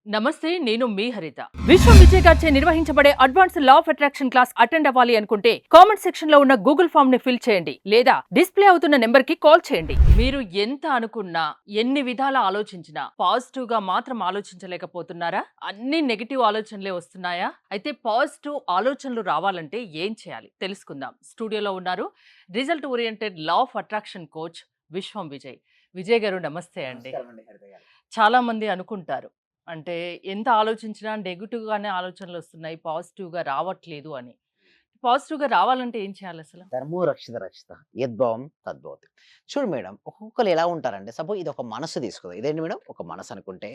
నమస్తే, నేను మీ హరిత. విశ్వం విజయ్ గారిచే నిర్వహించబడే advance law of attraction class attend అవ్వాలి అనుకుంటే కామెంట్ సెక్షన్ లో ఉన్న గూగుల్ ఫామ్ ని ఫిల్ చేయండి లేదా డిస్ప్లే అవుతున్న నెంబర్ కి కాల్ చేయండి. మీరు ఎంత అనుకున్నా, ఎన్ని విధాల ఆలోచించినా పాజిటివ్ గా మాత్రం ఆలోచించలేకపోతున్నారా? అన్ని నెగటివ్ ఆలోచనలే వస్తున్నాయా? అయితే పాజిటివ్ ఆలోచనలు రావాలంటే ఏం చేయాలి తెలుసుకుందాం. స్టూడియోలో ఉన్నారు result oriented law of attraction coach విశ్వం విజయ్. విజయ్ గారు నమస్తే అండి. నమస్కారం అండి హరిత గారు. చాలా మంది అనుకుంటారు. అంటే ఎంత ఆలోచించినా నెగెటివ్‌గానే ఆలోచనలొస్తున్నాయి. పాజిటివ్‌గా రావట్లేదు అని. పాజిటివ్‌గా రావాలంటే ఏం చేయాలసల? ధర్మో రక్షిత రక్షిత యద్భావం తద్భవతి. చూడు మేడం, ఒక్కొక్కళ్ళు ఎలా ఉంటారంటే సపోజ్ ఇది ఒక మనసు తీసుకుందాం. ఇదేంటి మేడం? ఒక మనసు అనుకుంటే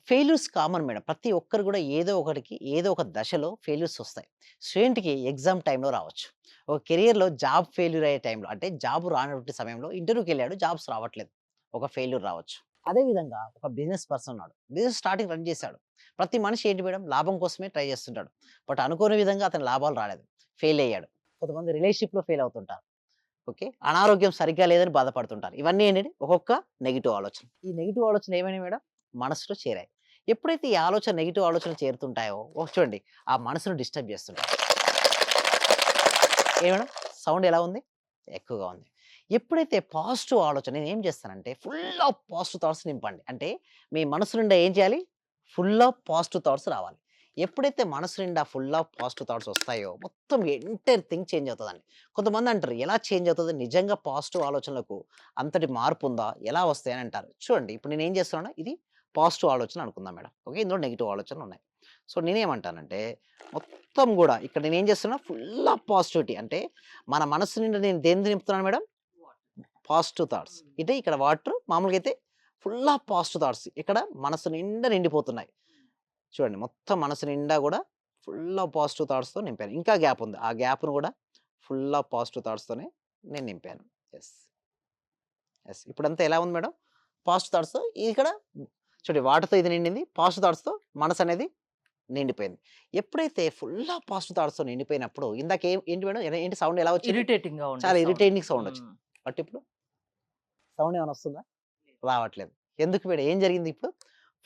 ఫెయిల్యూర్స్ కామన్ మేడం. ప్రతి ఒక్కరు కూడా ఏదో ఒకటికి ఏదో ఒక దశలో ఫెయిల్యూర్స్ వస్తాయి. స్టూడెంట్‌కి ఎగ్జామ్ టైమ్‌లో రావచ్చు. ఒక కెరియర్‌లో జాబ్ ఫెయిల్యూర్ అయ్యే టైంలో అంటే జాబ్ రానటువంటి సమయంలో ఇంటర్వ్యూకెళ్ళాడు, జాబ్స్ రావట్లేదు. ఒక ఫెయిల్యూర్ రావచ్చు. అదే విధంగా ఒక బిజినెస్ పర్సన్ ఉన్నాడు. బిజినెస్ స్టార్టింగ్ రన్ చేశాడు. ప్రతి మనిషి ఏంటి మేడం? లాభం కోసమే ట్రై చేస్తుంటాడు. బట్ అనుకోని విధంగా అతని లాభాలు రాలేదు. ఫెయిల్ అయ్యాడు. కొంతమంది రిలేషన్‌షిప్‌లో ఫెయిల్ అవుతుంటారు. ఓకే. అనారోగ్యం సరిగ్గా లేదని బాధపడుతుంటారు. ఇవన్నీ ఏంటంటే ఒక్కొక్క నెగెటివ్ ఆలోచన. ఈ నెగెటివ్ ఆలోచనలు ఏమైనాయి మేడం? మనసులో చేరాయి. ఎప్పుడైతే ఈ ఆలోచన నెగెటివ్ ఆలోచనలు చేరుతుంటాయో చూడండి, ఆ మనసును డిస్టర్బ్ చేస్తుంటాయి. మేడం? సౌండ్ ఎలా ఉంది? ఎక్కువగా ఉంది. ఎప్పుడైతే పాజిటివ్ ఆలోచన నేనేం చేస్తానంటే ఫుల్ ఆఫ్ పాజిటివ్ థాట్స్ నింపండి. అంటే మీ మనసు నిండా ఏం చేయాలి? ఫుల్ ఆఫ్ పాజిటివ్ థాట్స్ రావాలి. ఎప్పుడైతే మనసు నిండా ఫుల్ ఆఫ్ పాజిటివ్ థాట్స్ వస్తాయో మొత్తం ఎంటైర్ థింగ్ చేంజ్ అవుతదండి. కొంతమంది అంటారు, ఎలా చేంజ్ అవుతది? నిజంగా పాజిటివ్ ఆలోచనలకు అంతటి మార్పు ఉందా? ఎలా వస్తాయని అంటారు. చూడండి, ఇప్పుడు నేనేం చేస్తున్నానో ఇది పాజిటివ్ ఆలోచన అనుకుందాం మేడం. ఓకే. ఇందులో నెగెటివ్ ఆలోచనలున్నాయి. సో నేనేమంటానంటే మొత్తం గూడా ఇక్కడ నేనేం చేస్తున్నా ఫుల్ ఆఫ్ పాజిటివిటీ. అంటే మన మనసు నిండా నేను దేన్ని నింపుతున్నాను మేడం? Positive thoughts. ఇదే ఇక్కడ వాటర్ మామూలుగా అయితే ఫుల్ ఆఫ్ పాజిటివ్ థాట్స్. ఇక్కడ మనసు నిండా నిండిపోతున్నాయి. చూడండి, మొత్తం మనసు నిండా గూడా ఫుల్ ఆఫ్ పాజిటివ్ థాట్స్‌తో నింపాను. ఇంకా గ్యాప్ ఉంది. ఆ గ్యాప్‌ను గూడా ఫుల్ ఆఫ్ పాజిటివ్ థాట్స్‌తోనే నేను నింపాను. యెస్. యెస్. ఇప్పుడంతా ఎలా ఉంది మేడం? పాజిటివ్ థాట్స్‌తో ఇక్కడ చూడండి, వాటర్‌తో ఇది నిండింది. పాజిటివ్ థాట్స్‌తో మనసనేది నిండిపోయింది. ఎప్పుడైతే ఫుల్ ఆఫ్ పాజిటివ్ థాట్స్‌తో నిండిపోయినప్పుడు ఇందాక ఏంటి మేడం? ఏంటి సౌండ్ ఎలా వచ్చింది? ఇరిటేటింగ్‌గా ఉండే చాలా సౌండ్. ఇరిటేటింగ్ సౌండ్ హ్మ్. వచ్చింది. బట్ ఇప్పుడు సౌండ్ ఏమైనా వస్తుందా? రావట్లేదు. ఎందుకు మేడం? ఏం జరిగింది ఇప్పుడు?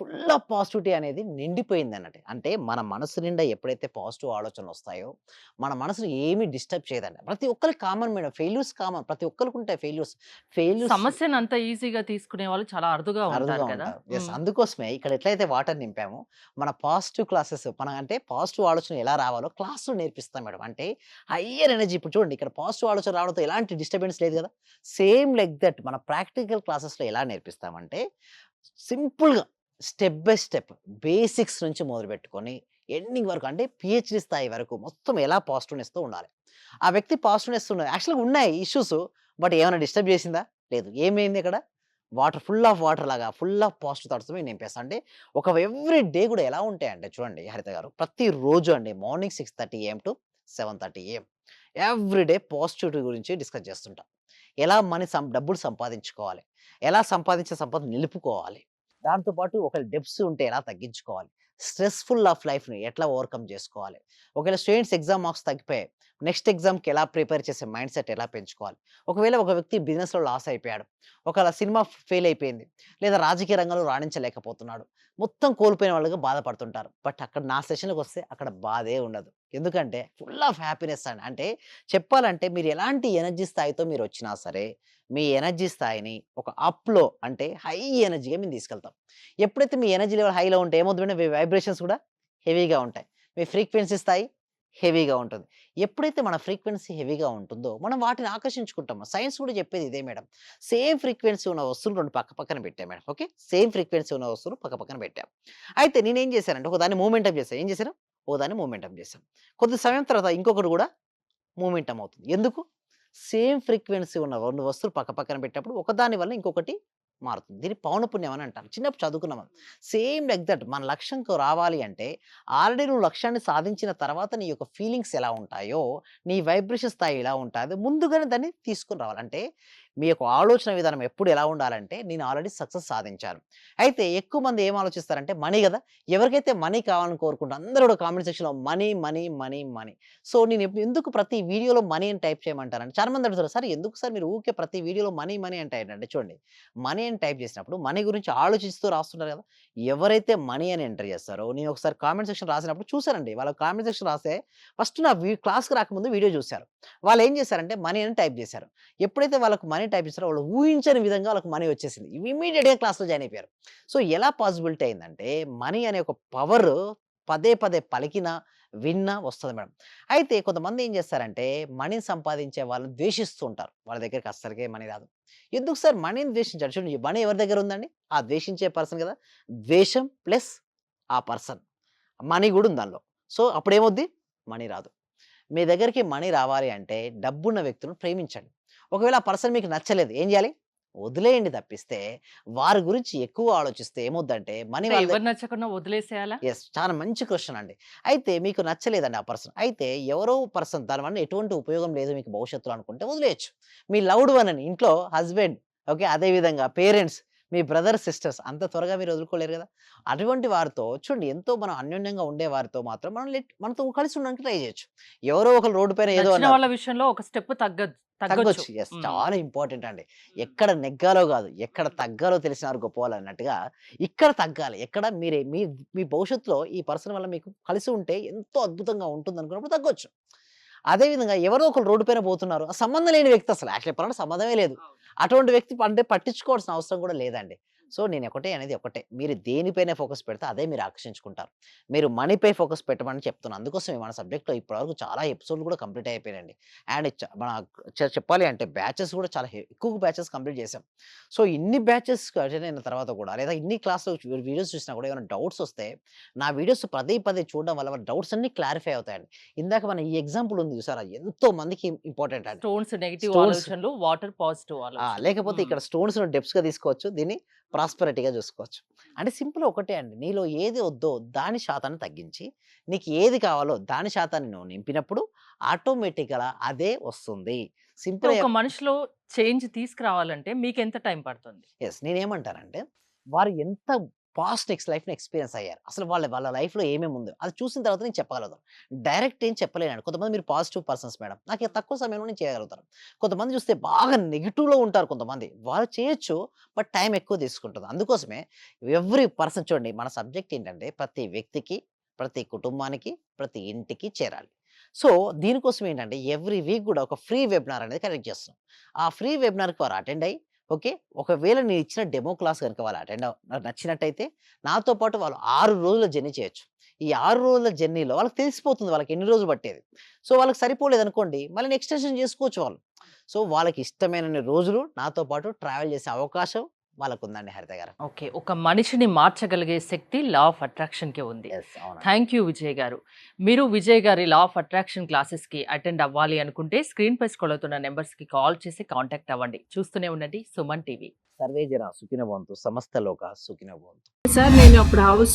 ఫుల్ ఆఫ్ పాజిటివిటీ అనేది నిండిపోయిందన్నట్టు. అంటే మన మనసు నిండా ఎప్పుడైతే పాజిటివ్ ఆలోచనలొస్తాయో, మన మనసుని ఏమి డిస్టర్బ్ చేయదండి. ప్రతి ఒక్కరికి కామన్ మేడం. Failures common. ప్రతి ఒక్కరికి ఉంటాయి ఫెయిల్యూర్స్. ఫెయిల్యూర్స్ సమస్యను అంత ఈజీగా తీసుకునే వాళ్ళు చాలా అరుదుగా అరుదుగా ఉంటారు కదా! ఉంటారు. యెస్. హ్మ్. అందుకోసమే ఇక్కడ ఎట్లయితే వాటర్ నింపామో, మన పాజిటివ్ క్లాసెస్ అంటే పాజిటివ్ ఆలోచన ఎలా రావాలో క్లాస్‌లో నేర్పిస్తాం మేడం. అంటే హైయర్ ఎనర్జీ ఇప్పుడు చూడండి, ఇక్కడ పాజిటివ్ ఆలోచన రావడంతో ఎలాంటి డిస్టర్బెన్స్ లేదు గదా! సేమ్ లైక్ దట్ మన ప్రాక్టికల్ క్లాసెస్‌లో ఎలా నేర్పిస్తామంటే సింపుల్‌గా స్టెప్ బై స్టెప్ బేసిక్స్ నుంచి మొదలుపెట్టుకొని ఎండింగ్ వరకు అంటే పీహెచ్‌డీ స్థాయి వరకు మొత్తం ఎలా పాజిటివ్‌నెస్‌తో ఉండాలి. ఆ వ్యక్తి పాజిటివ్‌నెస్ ఉన్నది. యాక్చువల్‌గా ఉన్నాయి ఇష్యూస్. బట్ ఏమైనా డిస్టర్బ్ చేసిందా? లేదు. ఏమైంది ఇక్కడ? వాటర్ ఫుల్ ఆఫ్ వాటర్ లాగా ఫుల్ ఆఫ్ పాజిటివ్ థాట్స్‌తో నింపేస్తా. అంటే ఒక ఎవ్రీ డే కూడా ఎలా ఉంటాయంటే చూడండి హరిత గారు, ప్రతిరోజు అండి morning 6:30 AM to 7:30 AM every day positivity గురించి డిస్కస్ చేస్తుంటా. ఎలా డబ్బులు సంపాదించుకోవాలి? ఎలా సంపాదించే సంపద నిలుపుకోవాలి? దాంతో పాటు ఒకవేళ డెబ్ట్స్ ఉంటే ఎలా తగ్గించుకోవాలి? స్ట్రెస్‌ఫుల్ ఆఫ్ లైఫ్‌ని ఎట్లా ఓవర్‌కమ్ చేసుకోవాలి? ఒకవేళ స్టూడెంట్స్ ఎగ్జామ్ మార్క్స్ తగ్గిపోయాయి. నెక్స్ట్ ఎగ్జామ్‌కి ఎలా ప్రిపేర్ చేసే మైండ్‌సెట్ ఎలా పెంచుకోవాలి? ఒకవేళ ఒక వ్యక్తి బిజినెస్‌లో లాస్ అయిపోయాడు. ఒకవేళ సినిమా ఫెయిల్ అయిపోయింది. లేదా రాజకీయ రంగంలో రాణించలేకపోతున్నాడు. మొత్తం కోల్పోయిన వాళ్ళుగా బాధపడుతుంటారు. బట్ అక్కడ నా సెషన్‌కొస్తే అక్కడ బాధే ఉండదు. ఎందుకంటే ఫుల్ ఆఫ్ హ్యాపీనెస్ అండి. అంటే చెప్పాలంటే మీరు ఎలాంటి ఎనర్జీ స్థాయితో మీరొచ్చినా సరే, మీ ఎనర్జీ స్థాయిని ఒక అప్‌లో అంటే హై ఎనర్జీగా మేము తీసుకెళ్తాం. ఎప్పుడైతే మీ ఎనర్జీ లెవెల్ హైలో ఉంటే ఏమవుతుందంటే మీ వైబ్రేషన్స్ కూడా హెవీగా ఉంటాయి. మీ ఫ్రీక్వెన్సీ స్థాయి హెవీగా ఉంటుంది. ఎప్పుడైతే మన ఫ్రీక్వెన్సీ హెవీగా ఉంటుందో, మనం వాటిని ఆకర్షించుకుంటాం. సైన్స్ కూడా చెప్పేది ఇదే మేడం. సేమ్ ఫ్రీక్వెన్సీ ఉన్న వస్తువులు 2 పక్క పక్కన పెట్టా మేడం. ఓకే. సేమ్ ఫ్రీక్వెన్సీ ఉన్న వస్తువులు పక్క పక్కన పెట్టాం. అయితే నేనేం చేశానంటే ఒకదాన్ని మూవ్‌మెంటప్ చేశా. ఏం చేశాను? ఒకదాన్ని మూవ్‌మెంటప్ చేశాను. కొద్ది సమయం తర్వాత ఇంకొకటి కూడా మూమెంటమ్ అవుతుంది. ఎందుకు? సేమ్ ఫ్రీక్వెన్సీ ఉన్న 2 వస్తువులు పక్కన పెట్టినప్పుడు ఒకదాని వల్ల ఇంకొకటి మారుతుంది. దీన్ని పౌనఃపున్యం అని అంటారు. చిన్నప్పుడు చదువుకున్నాం మనం. సేమ్ లైక్ దట్ మన లక్ష్యంకు రావాలి అంటే ఆల్రెడీ నువ్వు లక్ష్యాన్ని సాధించిన తర్వాత నీ యొక్క ఫీలింగ్స్ ఎలా ఉంటాయో, నీ వైబ్రేషన్ స్థాయి ఎలా ఉంటాదో ముందుగానే దాన్ని తీసుకొని రావాలి. అంటే మీ యొక్క ఆలోచన విధానం ఎప్పుడు ఎలా ఉండాలంటే, నేను ఆల్రెడీ సక్సెస్ సాధించాను. అయితే ఎక్కువ మంది ఏం ఆలోచిస్తారంటే మనీ గదా! ఎవరికైతే మనీ కావాలని కోరుకుంటారో అందరూ కూడా కామెంట్ సెక్షన్‌లో money, money, money, money. So, నేను ఎందుకు ప్రతి వీడియోలో మనీ అని టైప్ చేయమంటారంటే చాలామంది అడుగుతారు, "సార్ ఎందుకు సార్ మీరు ఊకే ప్రతి వీడియోలో మనీ, మనీ అంటే ఏంటంటే" చూడండి, మనీ అని టైప్ చేసినప్పుడు మనీ గురించి ఆలోచిస్తూ రాస్తున్నారు గదా! ఎవరైతే మనీ అని ఎంటర్ చేస్తారో నేను ఒకసారి కామెంట్ సెక్షన్ రాసినప్పుడు చూసానండి. వాళ్ళ కామెంట్ సెక్షన్ రాస్తే ఫస్ట్ నా క్లాస్‌కి రాకముందు వీడియో చూసారు. వాళ్ళేం చేశారంటే మనీ అని టైప్ చేశారు. ఎప్పుడైతే వాళ్ళకి మనీ టైప్ చేసారో వాళ్ళు ఊహించని విధంగా వాళ్ళకి మనీ వచ్చేసింది. ఇమ్మీడియేట్‌గా క్లాస్‌లో జాయిన్ అయిపోయారు. సో, ఎలా పాసిబిలిటీ అయిందంటే మనీ అనే ఒక పవరు పదే పదే పలికినా, విన్నా వస్తది మేడం. అయితే కొంతమంది ఏం చేస్తారంటే మనీని సంపాదించే వాళ్ళని ద్వేషిస్తూ ఉంటారు. వాళ్ళ దగ్గరికి అస్సలకే మనీ రాదు. ఎందుకు సార్ మనీని ద్వేషించారు? చూడండి మనీ ఎవరి దగ్గర ఉందండి? ఆ ద్వేషించే పర్సన్ కదా! ద్వేషం ప్లస్ ఆ పర్సన్. మనీ గూడా ఉంది దానిలో. సో, అప్పుడేమవుద్ది? మనీ రాదు. మీ దగ్గరికి మనీ రావాలి అంటే డబ్బున్న వ్యక్తులను ప్రేమించండి. ఒకవేళ ఆ పర్సన్ మీకు నచ్చలేదు. ఏం జేయాలి? వదిలేయండి తప్పిస్తే, వారి గురించి ఎక్కువ ఆలోచిస్తే ఏమవుద్దంటే మనీ అంటే వాళ్ళ ఎవరు నచ్చకున్నా వదిలేసేయాలా? యెస్. చాలా మంచి క్వెషన్ అండి. అయితే మీకు నచ్చలేదండి ఆ పర్సన్. అయితే ఎవరో పర్సన్ దానివల్ల ఎటువంటి ఉపయోగం లేదు మీకు భవిష్యత్తులో అనుకుంటే వదిలేయొచ్చు. మీ లవ్డ్ వన్ అని ఇంట్లో హస్బెండ్ ఓకే. అదే విధంగా పేరెంట్స్, మీ బ్రదర్, సిస్టర్స్ అంత త్వరగా మీరు వదులుకోలేరు గదా! అటువంటి వారితో చూడండి ఎంతో మనం అన్యోన్యంగా ఉండే వారితో మాత్రం మనం మనతో కలిసి ఉండడానికి ట్రై జేయొచ్చు. ఎవరో ఒకళ్ళు రోడ్డు పైన ఏదో నచ్చిన అన్నారు. వాళ్ళ విషయంలో ఒక స్టెప్ తగ్గొచ్చు. తగ్గొచ్చు. యెస్. హ్మ్. చాలా ఇంపార్టెంట్ అండి. ఎక్కడ నెగ్గాలో గాదు, ఎక్కడ తగ్గాలో తెలిసినారు గొప్పవాళ్ళన్నట్టుగా ఇక్కడ తగ్గాలి. ఎక్కడ మీరే మీ మీ భవిష్యత్తులో ఈ పర్సన్ వల్ల మీకు కలిసి ఉంటే ఎంతో అద్భుతంగా ఉంటుందనుకున్నప్పుడు తగ్గొచ్చు. అదే విధంగా ఎవరో ఒకళ్ళు రోడ్డు పైన పోతున్నారు. ఆ సంబంధం లేని వ్యక్తి అసలు యాక్చువల్లీ చెప్పాలంటే సంబంధమే లేదు. అటువంటి వ్యక్తి అంటే పట్టించుకోవాల్సిన అవసరం కూడా లేదండి. సో, నేను ఒకటే అనేది ఒకటే. మీరు దేనిపైన ఫోకస్ పెడితే అదే మీరు ఆకర్షించుకుంటారు. మీరు మనీపై ఫోకస్ పెట్టమని చెప్తున్నాను. అందుకోసమే మన సబ్జెక్ట్‌లో ఇప్పటివరకు చాలా ఎపిసోడ్‌లు కూడా కంప్లీట్ అయిపోయాయండి. అండ్ మన చెప్పాలి అంటే బ్యాచెస్ కూడా చాలా ఎక్కువ బ్యాచెస్ కంప్లీట్ చేసాం. సో, ఇన్ని బ్యాచెస్ అటెండ్ అయిన తర్వాత కూడా లేదా ఇన్ని క్లాస్‌లో వీడియోస్ చూసినా కూడా ఏమైనా డౌట్స్ వస్తే నా వీడియోస్ పదే పదే చూడడం వల్ల వాళ్ళ డౌట్స్ అన్నీ క్లారిఫై అవుతాయండి. ఇందాక మన ఈ ఎగ్జాంపుల్ ఉంది చూసారా? ఎంతో మందికి ఇంపార్టెంట్ అండి. స్టోన్స్ నెగెటివ్ స్టోన్స్ ఆలోచనలు, వాటర్ పాజిటివ్ ఆలోచనలు. లేకపోతే హ్మ్. ఇక్కడ స్టోన్స్‌ను డెప్స్‌గా తీసుకోవచ్చు. దీన్ని ప్రాస్పెరిటీగా చూసుకోవచ్చు. అంటే సింపుల్ ఒకటే అండి. నీలో ఏది వద్దో దాని శాతాన్ని తగ్గించి, నీకు ఏది కావాలో దాని శాతాన్ని నువ్వు నింపినప్పుడు ఆటోమేటిక్‌గా అదే వస్తుంది. అంటే సింపుల్‌గా ఒక మనిషిలో చేంజ్ తీసుకురావాలంటే మీకెంత టైం పడుతుంది? యెస్. నేనేమంటానంటే, వారు ఎంత పాస్ట్ లైఫ్‌ని ఎక్స్‌పీరియన్స్ అయ్యారు. అసలు వాళ్ళ లైఫ్‌లో ఏమేమి ఉందో, అది చూసిన తర్వాత నేను చెప్పగలుగుతాను. డైరెక్ట్ ఏం చెప్పలేనండి. కొంతమంది మీరు పాజిటివ్ పర్సన్స్ మేడం. నాకు తక్కువ సమయంలో నేను చేయగలుగుతాను. కొంతమంది చూస్తే బాగా నెగెటివ్‌లో ఉంటారు కొంతమంది. వాళ్ళు చేయొచ్చు. బట్ టైం ఎక్కువ తీసుకుంటది. అందుకోసమే ఎవ్రి పర్సన్ చూడండి మన సబ్జెక్ట్ ఏంటంటే, ప్రతి వ్యక్తికి, ప్రతి కుటుంబానికి, ప్రతి ఇంటికి చేరాలి. సో, దీనికోసం ఏంటంటే, ఎవ్రి వీక్ గూడా ఒక ఫ్రీ వెబినార్ అనేది కండక్ట్ చేస్తున్నాం. ఆ ఫ్రీ వెబినార్‌కి వారు అటెండ్ అయ్యి ఓకే. ఒకవేళ నేనిచ్చిన డెమో క్లాస్ గనుక వాళ్ళు నచ్చినట్టయితే నాతో పాటు వాళ్ళు 6 రోజుల జర్నీ చేయొచ్చు. ఈ 6 రోజుల జర్నీలో వాళ్ళకి తెలిసిపోతుంది వాళ్ళకి ఎన్ని రోజులు పట్టేది. సో, వాళ్ళకి సరిపోలేదనుకోండి మళ్ళీ ఎక్స్‌టెన్షన్ చేసుకోవచ్చు వాళ్ళు. సో, వాళ్ళకి ఇష్టమైనన్ని రోజులు నాతో పాటు ట్రావెల్ చేసే అవకాశం వాళ్ళకుందండి హరిత గారు. ఓకే. ఒక మనిషిని మార్చగలిగే శక్తి లా ఆఫ్ అట్రాక్షన్‌కే ఉంది. యెస్. అవునండి. థాంక్ యూ విజయ్ గారు. మీరు విజయ్ గారి లా ఆఫ్ అట్రాక్షన్ క్లాసెస్‌కి అటెండ్ అవ్వాలి అనుకుంటే స్క్రీన్‌పై స్క్రోల్ అవుతున్న నంబర్స్‌కి కాల్ చేసి కాంటాక్ట్ అవ్వండి. చూస్తూనే ఉండండి సుమన్ టీవీ. సర్వే జన సుఖినో భవంతు. సమస్త లోక సుఖినో భవంతు. సార్ నేను అప్పుడు హౌస్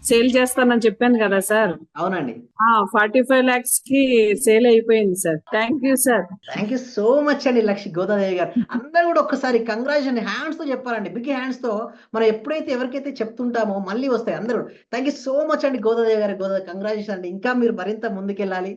సేల్ చేస్తానని చెప్పాను కదా సార్. అవునండి. 45 lakhs కి సేల్ అయిపోయింది sir. Thank you sir. Thank you so much అండి గోదాదేవి గారు. అందరూ కూడా ఒక్కసారి కంగ్రాచ్యులేషన్ హ్యాండ్స్‌తో చెప్పాలండి. బిగ్ హ్యాండ్స్‌తో మనం ఎప్పుడైతే ఎవరికైతే చెప్తుంటామో మళ్ళీ వస్తాయి అందరూ. థ్యాంక్ యూ సో మచ్ అండి గోదాదేవి గారు. కంగ్రాచ్యులేషన్ అండి. ఇంకా మీరు మరింత ముందుకెళ్ళాలి.